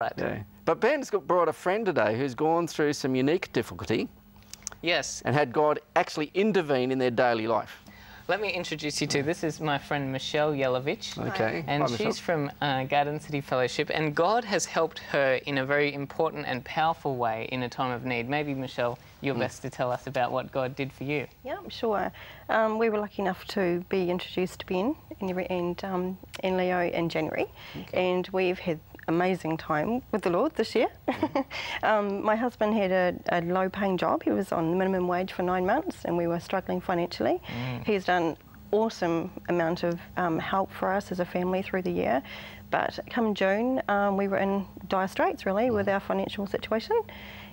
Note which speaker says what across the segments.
Speaker 1: Right.
Speaker 2: Yeah. But Ben's brought a friend today who's gone through some unique difficulty.
Speaker 1: Yes.
Speaker 2: And had God actually intervene in their daily life.
Speaker 1: Let me introduce you to, this is my friend Michelle Yelavich.
Speaker 2: Okay.
Speaker 1: And
Speaker 2: Hi,
Speaker 1: she's from Garden City Fellowship, and God has helped her in a very important and powerful way in a time of need. Maybe, Michelle, you're best to tell us about what God did for you.
Speaker 3: Yeah, sure. We were lucky enough to be introduced to Ben and Leo in January, and we've had amazing time with the Lord this year. My husband had a low-paying job. He was on minimum wage for 9 months, and we were struggling financially. He's done awesome amount of help for us as a family through the year, but come June we were in dire straits really with our financial situation.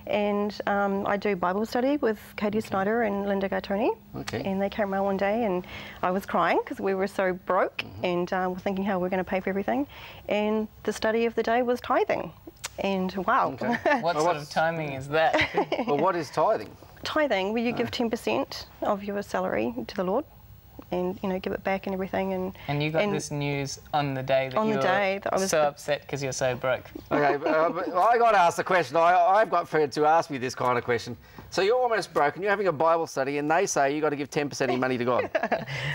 Speaker 3: And I do Bible study with Katie Snyder and Linda Gaitoni. And they came around one day and I was crying because we were so broke and we're thinking how we're going to pay for everything. And the study of the day was tithing. And wow.
Speaker 1: What sort of timing is that?
Speaker 2: Well, what is tithing?
Speaker 3: Tithing, where you give 10% of your salary to the Lord, and give it back and everything.
Speaker 1: And you got this news on the day that you were so upset because you're so broke.
Speaker 2: Okay, but I got to ask the question. I've got friends who ask me this kind of question. So you're almost broke and you're having a Bible study and they say you've got to give 10% of your money to God.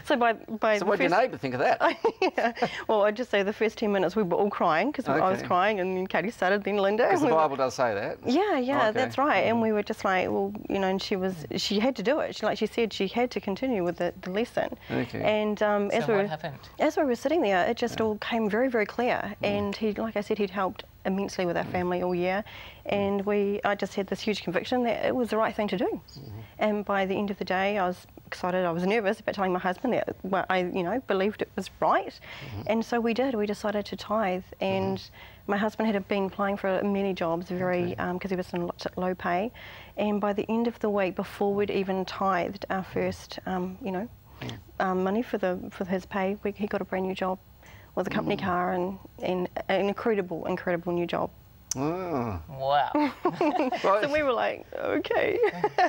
Speaker 3: So
Speaker 2: what did your neighbour think of that?
Speaker 3: Yeah. Well, I'd just say the first 10 minutes we were all crying because I was crying, and then Katie started, then Linda.
Speaker 2: Because the Bible does say that.
Speaker 3: Yeah, that's right. And we were just like, well, and she had to do it. Like she said, she had to continue with the lesson. And as we were sitting there, it just all came very, very clear. And like I said, he'd helped immensely with our family all year, and I just had this huge conviction that it was the right thing to do. And by the end of the day, I was excited. I was nervous about telling my husband that I believed it was right, and so we did. We decided to tithe, and my husband had been applying for many jobs, because he was in low pay, and by the end of the week, before we'd even tithed our first, money for his pay, he got a brand new job with a company car and an incredible new job.
Speaker 1: Oh. Wow.
Speaker 3: So we were like, okay.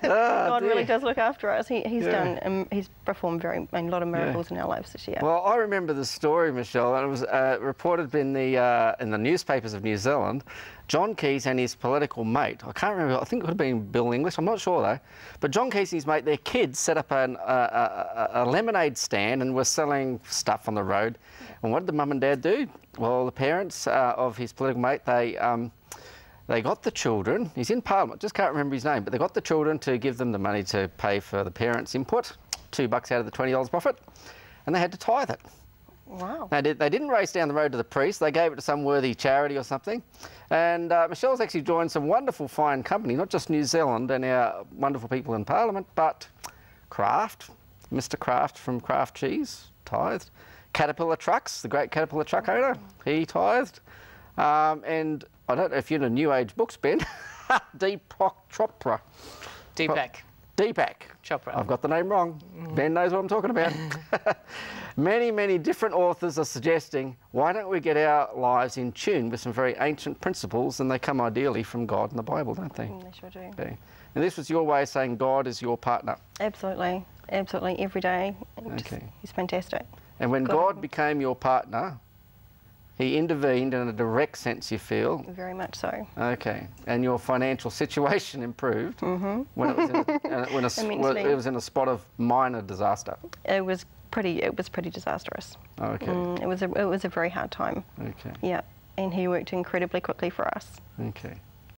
Speaker 3: God really does look after us. He's performed a lot of miracles in our lives this year.
Speaker 2: Well, I remember the story, Michelle, and it was reported in the newspapers of New Zealand. John Keyes and his political mate, I can't remember, I think it could have been Bill English, I'm not sure though, but John Keyes and his mate, their kids set up a lemonade stand and were selling stuff on the road. And what did the mum and dad do? Well, the parents of his political mate, they got the children, he's in Parliament, just can't remember his name, but they got the children to give them the money to pay for the parents' input, $2 out of the $20 profit, and they had to tithe it.
Speaker 3: Wow.
Speaker 2: They didn't race down the road to the priest, they gave it to some worthy charity or something. And Michelle's actually joined some wonderful fine company, not just New Zealand and our wonderful people in Parliament, but Kraft, Mr. Kraft from Kraft Cheese, tithed. Caterpillar Trucks, the great Caterpillar truck owner, he tithed. And I don't know if you're into New Age books, Ben. Deepak Chopra. Deepak
Speaker 1: Chopra.
Speaker 2: I've got the name wrong. Ben knows what I'm talking about. Many different authors are suggesting, why don't we get our lives in tune with some very ancient principles, and they come ideally from God and the Bible, don't they?
Speaker 3: They sure do.
Speaker 2: Okay. And this was your way of saying God is your partner.
Speaker 3: Absolutely, every day. He's fantastic.
Speaker 2: And when God became your partner, he intervened in a direct sense, you feel?
Speaker 3: Very much so.
Speaker 2: Okay. And your financial situation improved when it was in a spot of minor disaster.
Speaker 3: It was pretty disastrous.
Speaker 2: Okay.
Speaker 3: It was a very hard time.
Speaker 2: Okay.
Speaker 3: Yeah. And he worked incredibly quickly for us.
Speaker 2: Okay.